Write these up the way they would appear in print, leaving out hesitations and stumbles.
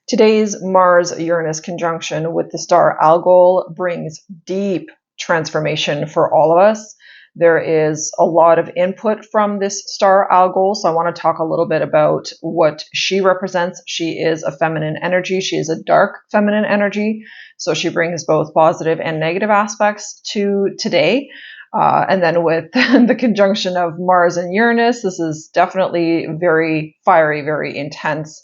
Today's Mars-Uranus conjunction with the star Algol brings deep transformation for all of us. There is a lot of input from this star Algol, so I want to talk a little bit about what she represents. She is a feminine energy. She is a dark feminine energy, so she brings both positive and negative aspects to today. And then with the conjunction of Mars and Uranus, this is definitely very fiery, very intense.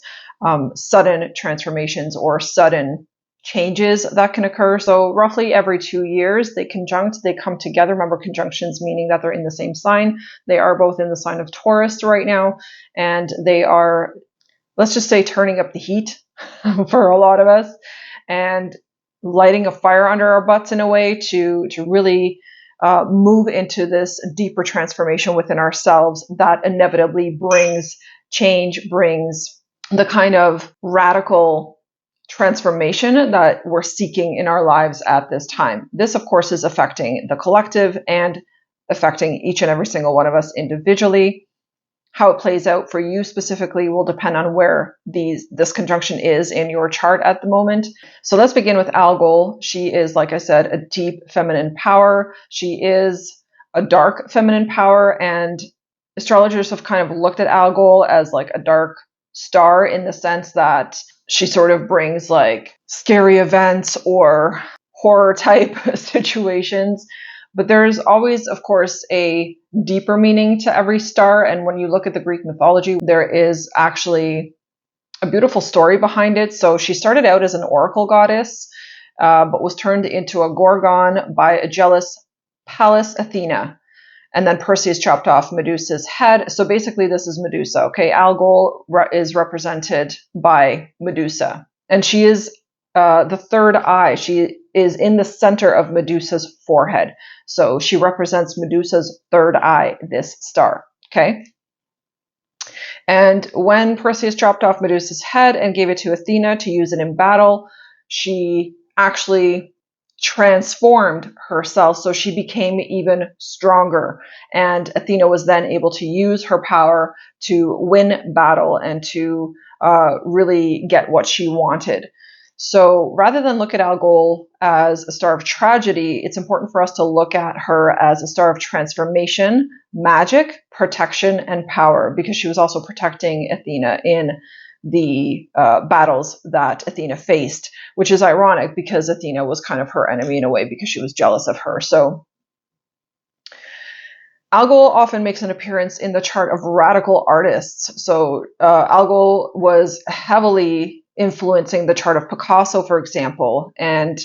Sudden transformations or sudden changes that can occur. So roughly every 2 years, they conjunct, they come together. Remember, conjunctions meaning that they're in the same sign. They are both in the sign of Taurus right now, and they are, let's just say, turning up the heat for a lot of us and lighting a fire under our butts in a way to really move into this deeper transformation within ourselves that inevitably brings change, brings the kind of radical transformation that we're seeking in our lives at this time. This, of course, is affecting the collective and affecting each and every single one of us individually. How it plays out for you specifically will depend on where this conjunction is in your chart at the moment. So let's begin with Algol. She is, like I said, a deep feminine power. She is a dark feminine power, and astrologers have kind of looked at Algol as like a dark star in the sense that she sort of brings like scary events or horror type situations. But there's always, of course, a deeper meaning to every star. And when you look at the Greek mythology, there is actually a beautiful story behind it. So she started out as an oracle goddess, but was turned into a gorgon by a jealous Pallas Athena. And then Perseus chopped off Medusa's head. So basically this is Medusa. Okay, Algol is represented by Medusa. And she is the third eye. She is in the center of Medusa's forehead. So she represents Medusa's third eye, this star. Okay. And when Perseus chopped off Medusa's head and gave it to Athena to use it in battle, she actually transformed herself, so she became even stronger, and Athena was then able to use her power to win battle and to really get what she wanted. So rather than look at Algol as a star of tragedy, it's important for us to look at her as a star of transformation, magic, protection, and power, because she was also protecting Athena in the battles that Athena faced, which is ironic because Athena was kind of her enemy in a way because she was jealous of her. So Algol often makes an appearance in the chart of radical artists. So Algol was heavily influencing the chart of Picasso, for example, and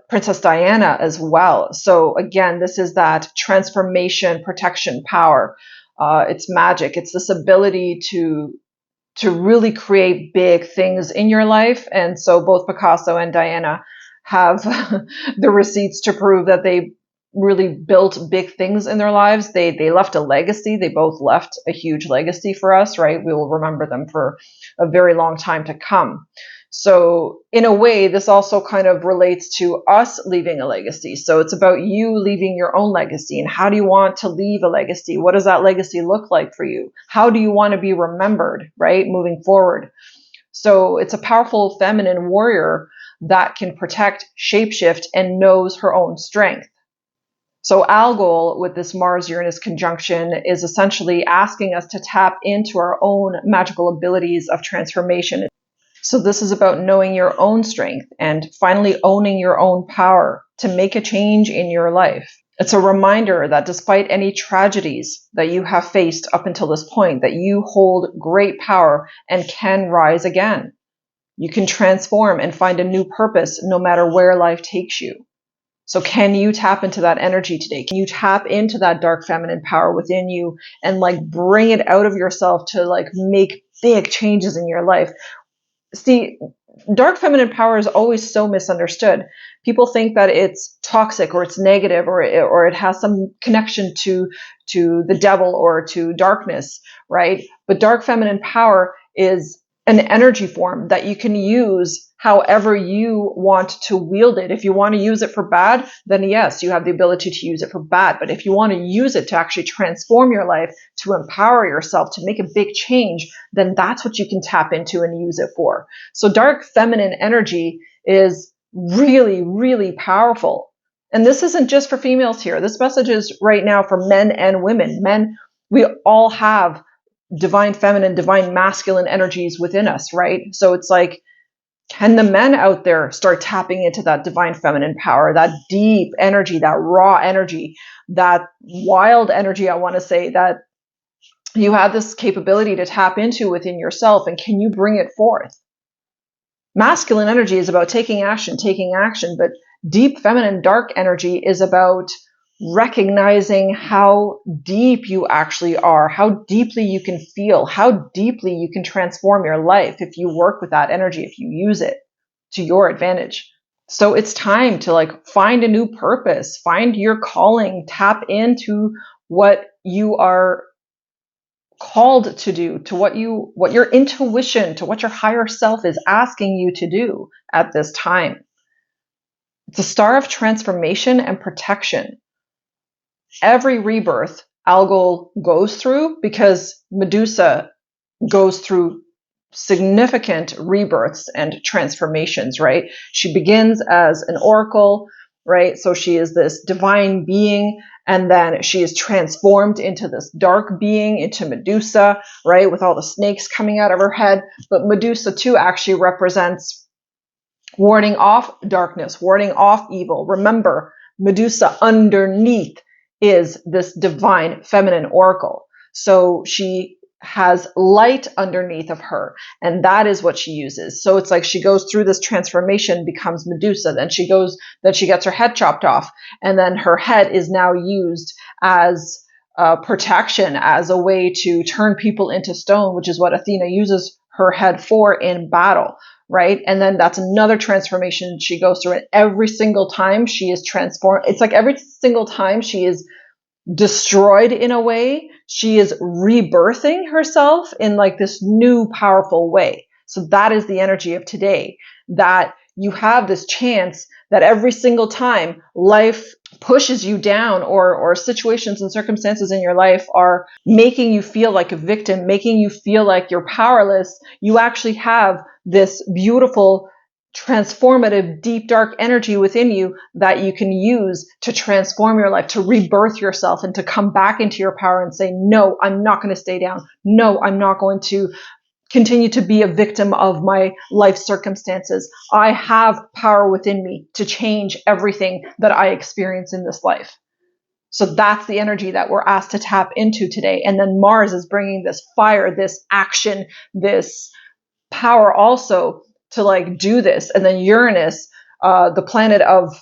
Princess Diana as well. So again, this is that transformation, protection, power. It's magic. It's this ability to really create big things in your life. And so both Picasso and Diana have the receipts to prove that they really built big things in their lives. They left a legacy. They both left a huge legacy for us, right? We will remember them for a very long time to come. So in a way, this also kind of relates to us leaving a legacy. So it's about you leaving your own legacy. And how do you want to leave a legacy? What does that legacy look like for you? How do you want to be remembered, right? Moving forward. So it's a powerful feminine warrior that can protect, shapeshift, and knows her own strength. So Algol with this Mars-Uranus conjunction is essentially asking us to tap into our own magical abilities of transformation. So this is about knowing your own strength and finally owning your own power to make a change in your life. It's a reminder that despite any tragedies that you have faced up until this point, that you hold great power and can rise again. You can transform and find a new purpose no matter where life takes you. So can you tap into that energy today? Can you tap into that dark feminine power within you and like bring it out of yourself to like make big changes in your life? See, dark feminine power is always so misunderstood. People think that it's toxic or it's negative or it has some connection to the devil or to darkness, right? But dark feminine power is an energy form that you can use however you want to wield it. If you want to use it for bad, then yes, you have the ability to use it for bad. But if you want to use it to actually transform your life, to empower yourself, to make a big change, then that's what you can tap into and use it for. So dark feminine energy is really, really powerful. And this isn't just for females here. This message is right now for men and women. Men, we all have divine feminine, divine masculine energies within us, right? So it's like, can the men out there start tapping into that divine feminine power, that deep energy, that raw energy, that wild energy, I want to say, that you have this capability to tap into within yourself, and can you bring it forth? Masculine energy is about taking action, but deep feminine dark energy is about recognizing how deep you actually are, how deeply you can feel, how deeply you can transform your life if you work with that energy, if you use it to your advantage. So it's time to like find a new purpose, find your calling, tap into what you are called to do, to what your intuition, to what your higher self is asking you to do at this time. It's a star of transformation and protection. Every rebirth Algol goes through, because Medusa goes through significant rebirths and transformations, right? She begins as an oracle, right? So she is this divine being, and then she is transformed into this dark being, into Medusa, right? With all the snakes coming out of her head. But Medusa too actually represents warding off darkness, warding off evil. Remember, Medusa underneath is this divine feminine oracle. So she has light underneath of her, and that is what she uses. So it's like she goes through this transformation, becomes Medusa, then she gets her head chopped off, and then her head is now used as protection, as a way to turn people into stone, which is what Athena uses her head for in battle, right? And then that's another transformation she goes through, and every single time she is transformed, it's like every single time she is destroyed in a way, she is rebirthing herself in like this new powerful way. So that is the energy of today, that you have this chance that every single time life pushes you down, or situations and circumstances in your life are making you feel like a victim, making you feel like you're powerless, you actually have this beautiful transformative, deep, dark energy within you that you can use to transform your life, to rebirth yourself, and to come back into your power and say, no, I'm not going to stay down. No, I'm not going to continue to be a victim of my life circumstances. I have power within me to change everything that I experience in this life. So that's the energy that we're asked to tap into today. And then Mars is bringing this fire, this action, this power also to like do this. And then Uranus, the planet of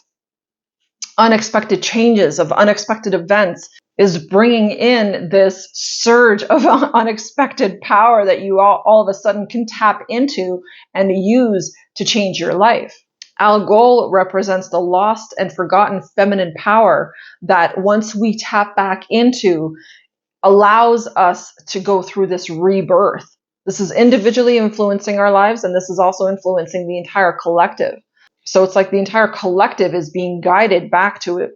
unexpected changes, of unexpected events, is bringing in this surge of unexpected power that you all of a sudden can tap into and use to change your life. Algol represents the lost and forgotten feminine power that once we tap back into, allows us to go through this rebirth. This is individually influencing our lives, and this is also influencing the entire collective. So it's like the entire collective is being guided back to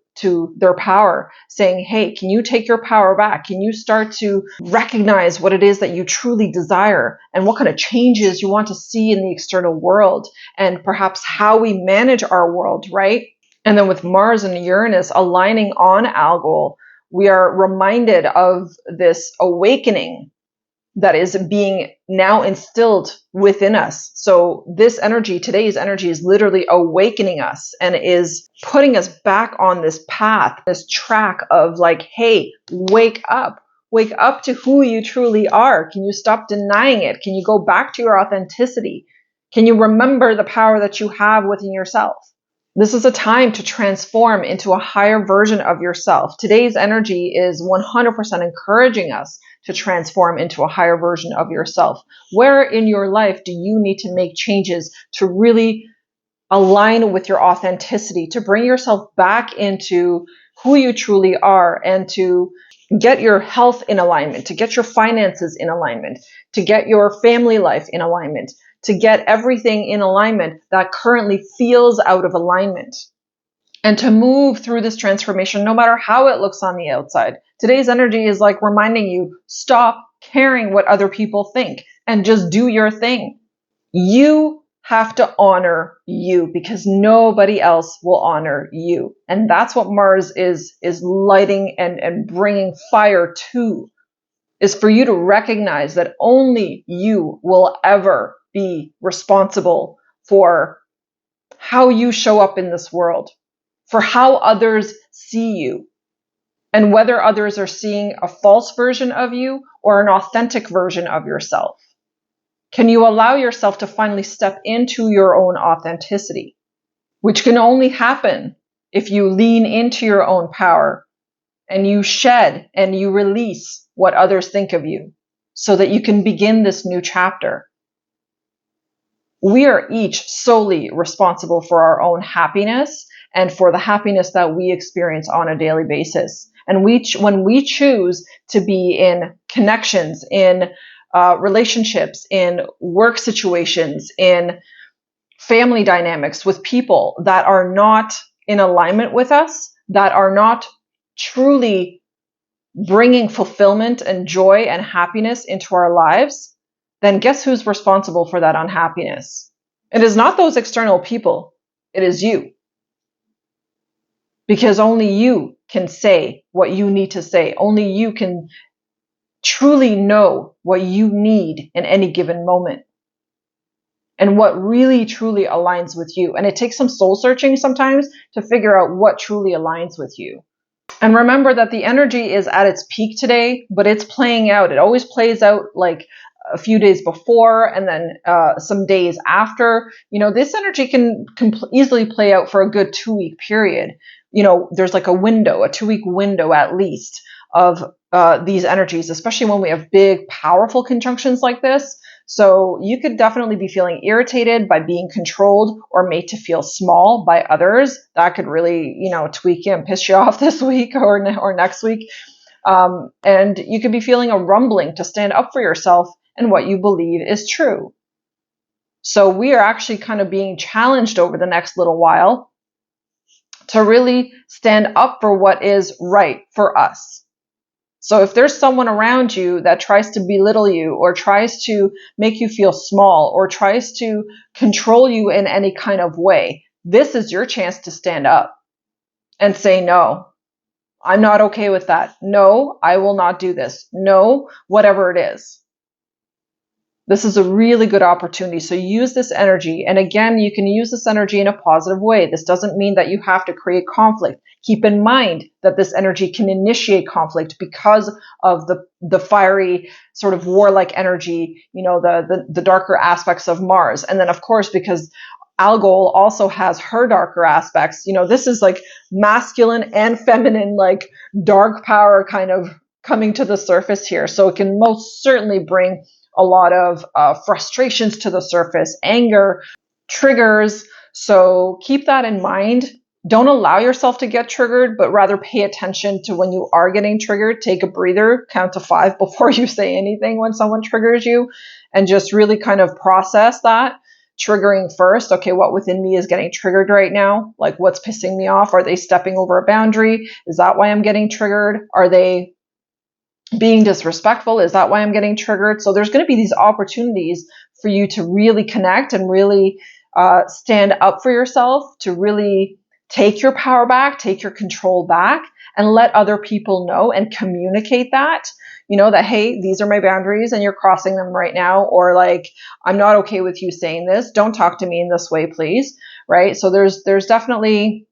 their power, saying, hey, can you take your power back? Can you start to recognize what it is that you truly desire, and what kind of changes you want to see in the external world, and perhaps how we manage our world, right? And then with Mars and Uranus aligning on Algol, we are reminded of this awakening that is being now instilled within us. So this energy, today's energy, is literally awakening us and is putting us back on this path, this track of like, hey, wake up to who you truly are. Can you stop denying it? Can you go back to your authenticity? Can you remember the power that you have within yourself? This is a time to transform into a higher version of yourself. Today's energy is 100% encouraging us to transform into a higher version of yourself. Where in your life do you need to make changes to really align with your authenticity, to bring yourself back into who you truly are, and to get your health in alignment, to get your finances in alignment, to get your family life in alignment, to get everything in alignment that currently feels out of alignment, and to move through this transformation no matter how it looks on the outside. Today's energy is like reminding you, stop caring what other people think and just do your thing. You have to honor you because nobody else will honor you. And that's what Mars is lighting and bringing fire to, is for you to recognize that only you will ever be responsible for how you show up in this world, for how others see you, and whether others are seeing a false version of you or an authentic version of yourself. Can you allow yourself to finally step into your own authenticity, which can only happen if you lean into your own power and you shed and you release what others think of you so that you can begin this new chapter? We are each solely responsible for our own happiness and for the happiness that we experience on a daily basis. And when we choose to be in connections, in relationships, in work situations, in family dynamics with people that are not in alignment with us, that are not truly bringing fulfillment and joy and happiness into our lives, then guess who's responsible for that unhappiness? It is not those external people. It is you. Because only you can say what you need to say. Only you can truly know what you need in any given moment and what really truly aligns with you. And it takes some soul searching sometimes to figure out what truly aligns with you. And remember that the energy is at its peak today, but it's playing out. It always plays out like a few days before and then some days after. This energy can easily play out for a good 2-week period. There's like a 2-week window at least of these energies, especially when we have big, powerful conjunctions like this. So you could definitely be feeling irritated by being controlled or made to feel small by others. That could really, tweak you and piss you off this week or next week. And you could be feeling a rumbling to stand up for yourself and what you believe is true. So we are actually kind of being challenged over the next little while to really stand up for what is right for us. So if there's someone around you that tries to belittle you or tries to make you feel small or tries to control you in any kind of way, this is your chance to stand up and say, no, I'm not okay with that. No, I will not do this. No, whatever it is. This is a really good opportunity. So use this energy. And again, you can use this energy in a positive way. This doesn't mean that you have to create conflict. Keep in mind that this energy can initiate conflict because of the fiery sort of warlike energy, the darker aspects of Mars. And then of course, because Algol also has her darker aspects, this is like masculine and feminine, like dark power kind of coming to the surface here. So it can most certainly bring a lot of frustrations to the surface, anger, triggers. So keep that in mind. Don't allow yourself to get triggered, but rather pay attention to when you are getting triggered. Take a breather, count to 5 before you say anything when someone triggers you, and just really kind of process that. Triggering first. Okay, what within me is getting triggered right now? Like what's pissing me off? Are they stepping over a boundary? Is that why I'm getting triggered? Are they being disrespectful? Is that why I'm getting triggered? So there's going to be these opportunities for you to really connect and really stand up for yourself, to really take your power back, take your control back, and let other people know and communicate that, that, hey, these are my boundaries and you're crossing them right now. Or like, I'm not okay with you saying this. Don't talk to me in this way, please. Right? So there's definitely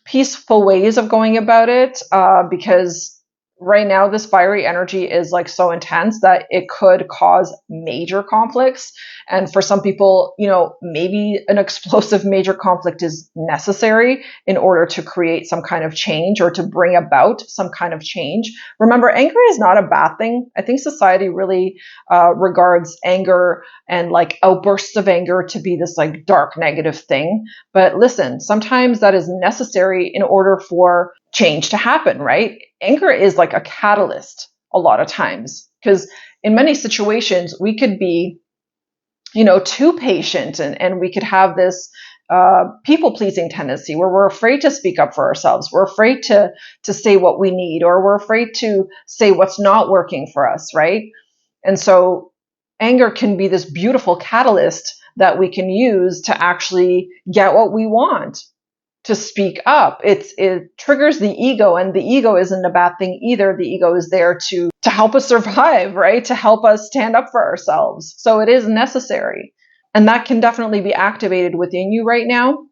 peaceful ways of going about it because right now this fiery energy is like so intense that it could cause major conflicts. And for some people, maybe an explosive major conflict is necessary in order to create some kind of change or to bring about some kind of change. Remember, anger is not a bad thing. I think society really regards anger and like outbursts of anger to be this like dark negative thing. But listen, sometimes that is necessary in order for change to happen, right? Anger is like a catalyst a lot of times because in many situations, we could be, too patient, and we could have this people-pleasing tendency where we're afraid to speak up for ourselves. We're afraid to say what we need, or we're afraid to say what's not working for us, right? And so anger can be this beautiful catalyst that we can use to actually get what we want, to speak up. It triggers the ego, and the ego isn't a bad thing either. The ego is there to help us survive, right? To help us stand up for ourselves. So it is necessary. And that can definitely be activated within you right now.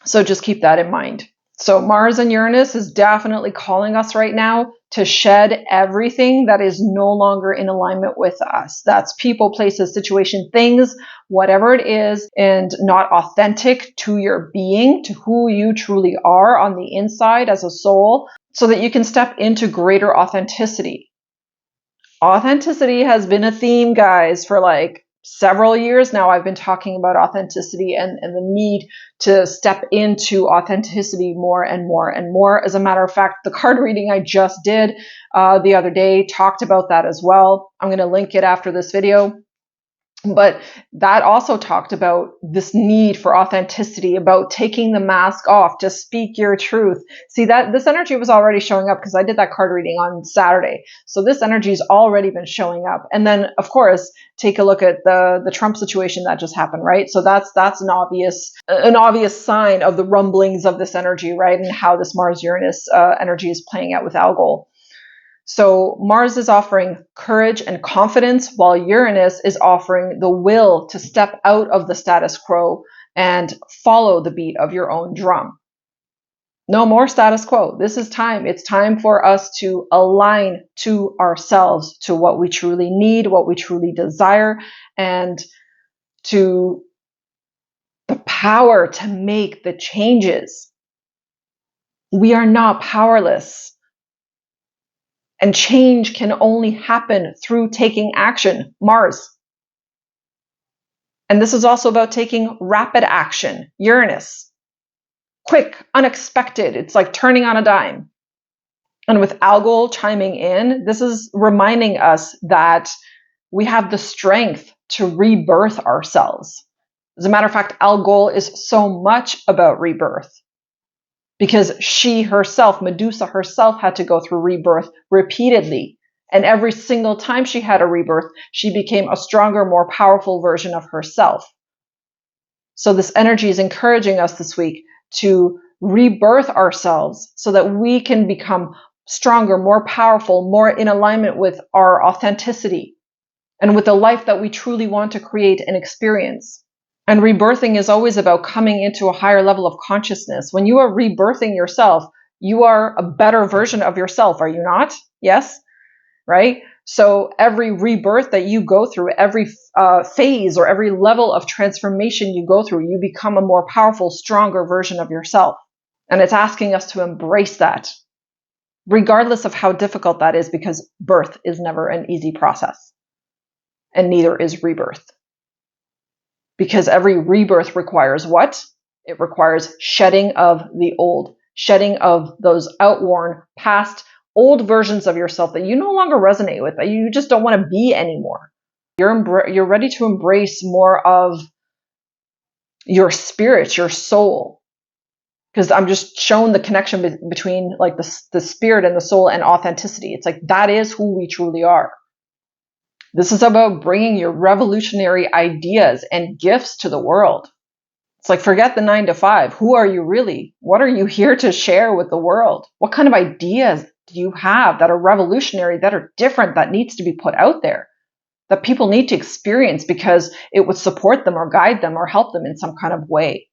So just keep that in mind. So Mars and Uranus is definitely calling us right now to shed everything that is no longer in alignment with us. That's people, places, situation, things, whatever it is, and not authentic to your being, to who you truly are on the inside as a soul, so that you can step into greater authenticity. Authenticity has been a theme, guys, for like several years now. I've been talking about authenticity and the need to step into authenticity more and more and more. As a matter of fact, the card reading I just did the other day talked about that as well. I'm going to link it after this video. But that also talked about this need for authenticity, about taking the mask off, to speak your truth. See, that this energy was already showing up because I did that card reading on Saturday. So this energy's already been showing up. And then, of course, take a look at the Trump situation that just happened, right? So that's an obvious sign of the rumblings of this energy, right? And how this Mars-Uranus energy is playing out with Algol. So Mars is offering courage and confidence, while Uranus is offering the will to step out of the status quo and follow the beat of your own drum. No more status quo. This is time. It's time for us to align to ourselves, to what we truly need, what we truly desire, and to the power to make the changes. We are not powerless. And change can only happen through taking action. Mars. And this is also about taking rapid action. Uranus. Quick, unexpected. It's like turning on a dime. And with Algol chiming in, this is reminding us that we have the strength to rebirth ourselves. As a matter of fact, Algol is so much about rebirth, because she herself, Medusa herself, had to go through rebirth repeatedly. And every single time she had a rebirth, she became a stronger, more powerful version of herself. So this energy is encouraging us this week to rebirth ourselves so that we can become stronger, more powerful, more in alignment with our authenticity and with the life that we truly want to create and experience. And rebirthing is always about coming into a higher level of consciousness. When you are rebirthing yourself, you are a better version of yourself, are you not? Yes? Right? So every rebirth that you go through, every phase or every level of transformation you go through, you become a more powerful, stronger version of yourself. And it's asking us to embrace that, regardless of how difficult that is, because birth is never an easy process. And neither is rebirth. Because every rebirth requires what? It requires shedding of the old, shedding of those outworn, past, old versions of yourself that you no longer resonate with, that you just don't want to be anymore. You're ready to embrace more of your spirit, your soul. Because I'm just showing the connection between like the spirit and the soul and authenticity. It's like that is who we truly are. This is about bringing your revolutionary ideas and gifts to the world. It's like, forget the 9 to 5. Who are you really? What are you here to share with the world? What kind of ideas do you have that are revolutionary, that are different, that needs to be put out there, that people need to experience because it would support them or guide them or help them in some kind of way?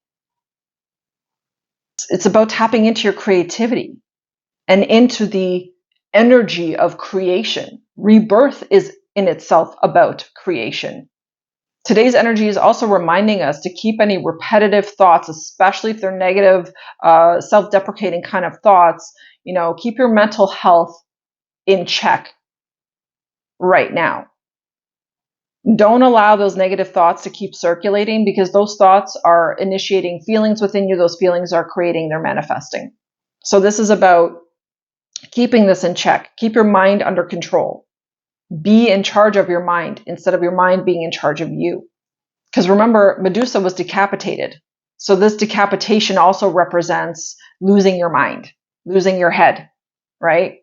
It's about tapping into your creativity and into the energy of creation. Rebirth is in itself about creation. Today's energy is also reminding us to keep any repetitive thoughts, especially if they're negative, self-deprecating kind of thoughts, keep your mental health in check right now. Don't allow those negative thoughts to keep circulating, because those thoughts are initiating feelings within you. Those feelings are creating their manifesting. So this is about keeping this in check. Keep your mind under control. Be in charge of your mind instead of your mind being in charge of you. Because remember, Medusa was decapitated. So this decapitation also represents losing your mind, losing your head, right?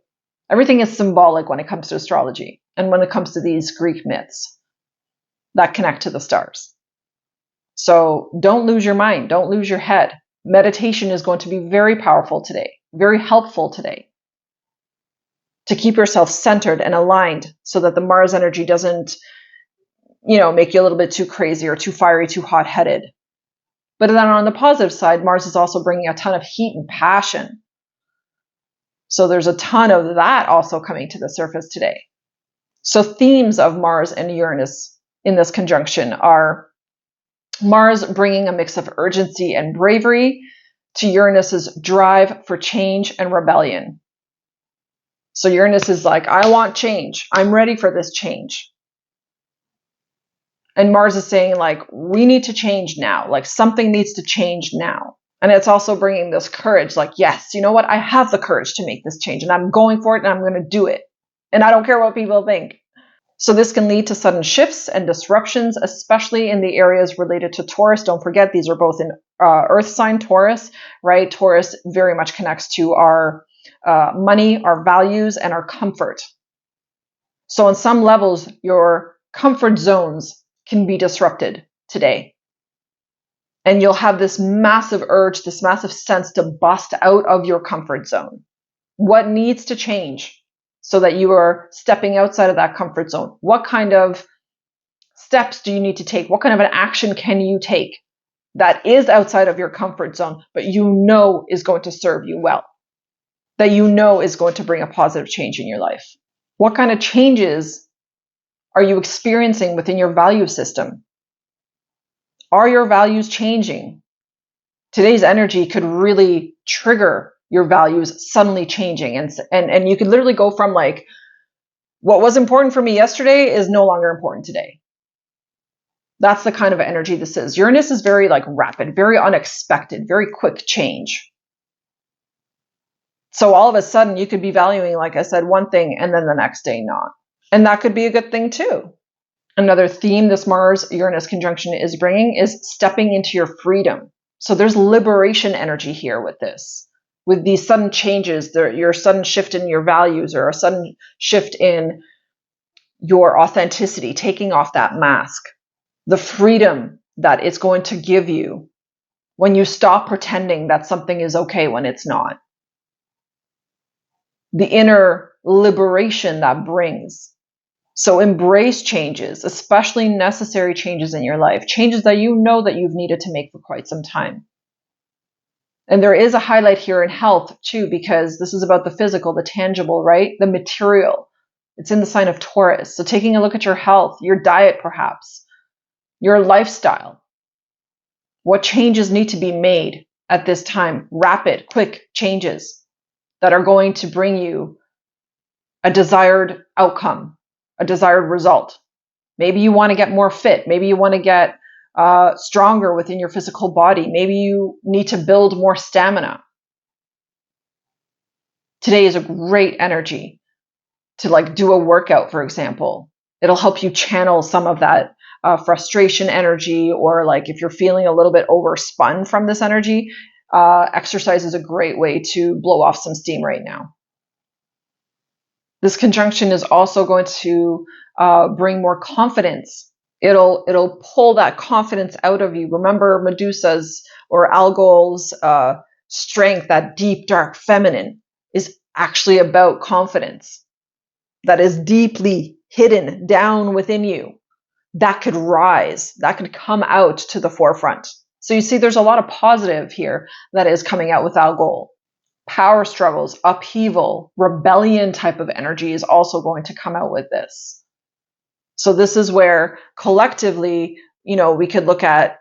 Everything is symbolic when it comes to astrology and when it comes to these Greek myths that connect to the stars. So don't lose your mind. Don't lose your head. Meditation is going to be very powerful today, very helpful today, to keep yourself centered and aligned so that the Mars energy doesn't, make you a little bit too crazy or too fiery, too hot-headed. But then on the positive side, Mars is also bringing a ton of heat and passion. So there's a ton of that also coming to the surface today. So themes of Mars and Uranus in this conjunction are Mars bringing a mix of urgency and bravery to Uranus's drive for change and rebellion. So Uranus is like, I want change. I'm ready for this change. And Mars is saying, like, we need to change now. Like, something needs to change now. And it's also bringing this courage, like, yes, you know what? I have the courage to make this change and I'm going for it and I'm going to do it. And I don't care what people think. So this can lead to sudden shifts and disruptions, especially in the areas related to Taurus. Don't forget, these are both in Earth sign Taurus, right? Taurus very much connects to our money, our values, and our comfort. So on some levels, your comfort zones can be disrupted today. And you'll have this massive urge, this massive sense to bust out of your comfort zone. What needs to change so that you are stepping outside of that comfort zone? What kind of steps do you need to take? What kind of an action can you take that is outside of your comfort zone, but is going to serve you well? That is going to bring a positive change in your life? What kind of changes are you experiencing within your value system? Are your values changing? Today's energy could really trigger your values suddenly changing. And you could literally go from like, what was important for me yesterday is no longer important today. That's the kind of energy this is. Uranus is very like rapid, very unexpected, very quick change. So all of a sudden you could be valuing, like I said, one thing and then the next day not. And that could be a good thing too. Another theme this Mars-Uranus conjunction is bringing is stepping into your freedom. So there's liberation energy here with this. With these sudden changes, your sudden shift in your values or a sudden shift in your authenticity, taking off that mask. The freedom that it's going to give you when you stop pretending that something is okay when it's not. The inner liberation that brings. So embrace changes, especially necessary changes in your life, changes that you know that you've needed to make for quite some time. And there is a highlight here in health too, because this is about the physical, the tangible, right? The material. It's in the sign of Taurus. So taking a look at your health, your diet perhaps, your lifestyle. What changes need to be made at this time? Rapid, quick changes that are going to bring you a desired outcome, a desired result. Maybe you want to get more fit. Maybe you want to get stronger within your physical body. Maybe you need to build more stamina. Today is a great energy to like do a workout, for example. It'll help you channel some of that frustration energy, or like if you're feeling a little bit overspun from this energy, exercise is a great way to blow off some steam right now. This conjunction is also going to bring more confidence. It'll pull that confidence out of you. Remember Medusa's or Algol's strength, that deep, dark feminine, is actually about confidence that is deeply hidden down within you. That could rise, that could come out to the forefront. So you see, there's a lot of positive here that is coming out with Algol. Power struggles, upheaval, rebellion type of energy is also going to come out with this. So this is where collectively, we could look at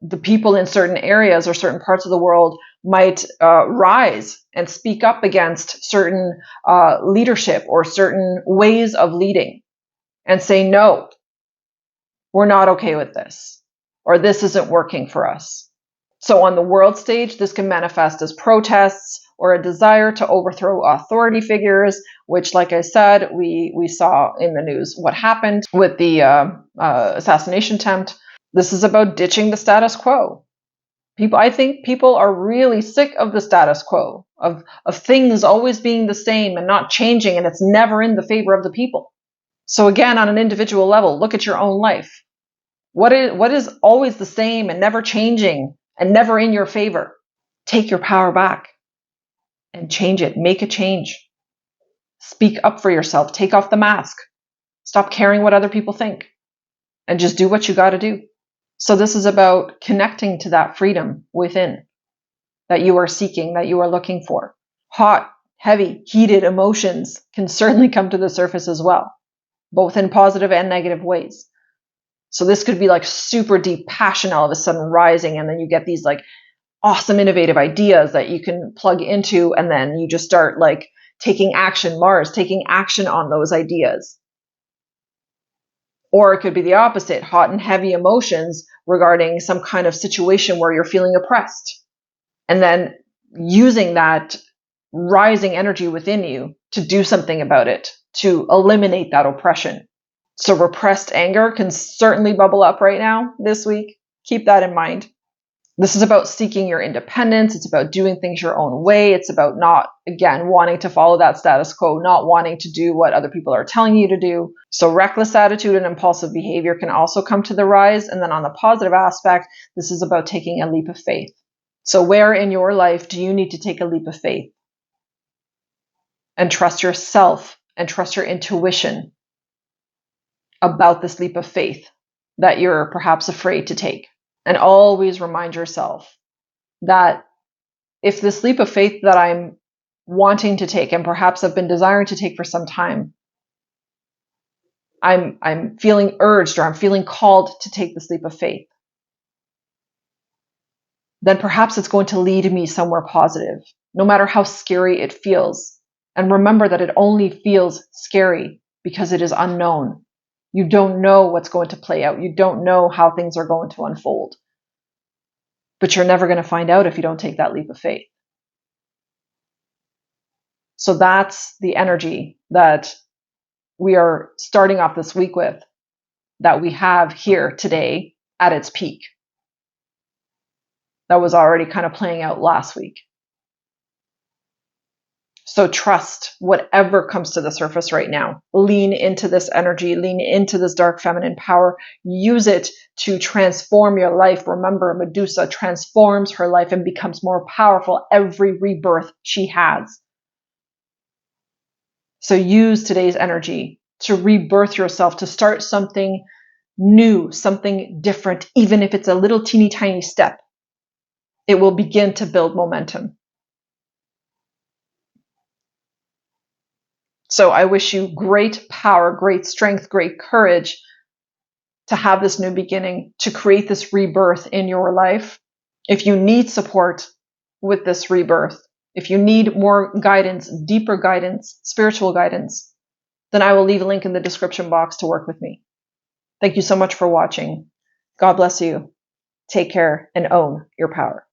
the people in certain areas or certain parts of the world might rise and speak up against certain leadership or certain ways of leading and say, no, we're not okay with this, or this isn't working for us. So on the world stage, this can manifest as protests, or a desire to overthrow authority figures, which, like I said, we saw in the news what happened with the assassination attempt. This is about ditching the status quo. I think people are really sick of the status quo, of things always being the same and not changing, and it's never in the favor of the people. So again, on an individual level, look at your own life. What is always the same and never changing and never in your favor? Take your power back and change it. Make a change. Speak up for yourself. Take off the mask. Stop caring what other people think and just do what you got to do. So this is about connecting to that freedom within that you are seeking, that you are looking for. Hot, heavy, heated emotions can certainly come to the surface as well, both in positive and negative ways. So this could be like super deep passion all of a sudden rising, and then you get these like awesome innovative ideas that you can plug into, and then you just start like taking action, Mars, taking action on those ideas. Or it could be the opposite, hot and heavy emotions regarding some kind of situation where you're feeling oppressed. And then using that rising energy within you to do something about it, to eliminate that oppression. So repressed anger can certainly bubble up right now this week. Keep that in mind. This is about seeking your independence. It's about doing things your own way. It's about not, again, wanting to follow that status quo, not wanting to do what other people are telling you to do. So reckless attitude and impulsive behavior can also come to the rise. And then on the positive aspect, this is about taking a leap of faith. So where in your life do you need to take a leap of faith? And trust yourself and trust your intuition about this leap of faith that you're perhaps afraid to take. And always remind yourself that if this leap of faith that I'm wanting to take, and perhaps I've been desiring to take for some time, I'm feeling urged or I'm feeling called to take this leap of faith, then perhaps it's going to lead me somewhere positive, no matter how scary it feels. And remember that it only feels scary because it is unknown. You don't know what's going to play out. You don't know how things are going to unfold. But you're never going to find out if you don't take that leap of faith. So that's the energy that we are starting off this week with, that we have here today at its peak. That was already kind of playing out last week. So trust whatever comes to the surface right now. Lean into this energy, lean into this dark feminine power. Use it to transform your life. Remember, Medusa transforms her life and becomes more powerful every rebirth she has. So use today's energy to rebirth yourself, to start something new, something different, even if it's a little teeny tiny step. It will begin to build momentum. So I wish you great power, great strength, great courage to have this new beginning, to create this rebirth in your life. If you need support with this rebirth, if you need more guidance, deeper guidance, spiritual guidance, then I will leave a link in the description box to work with me. Thank you so much for watching. God bless you. Take care and own your power.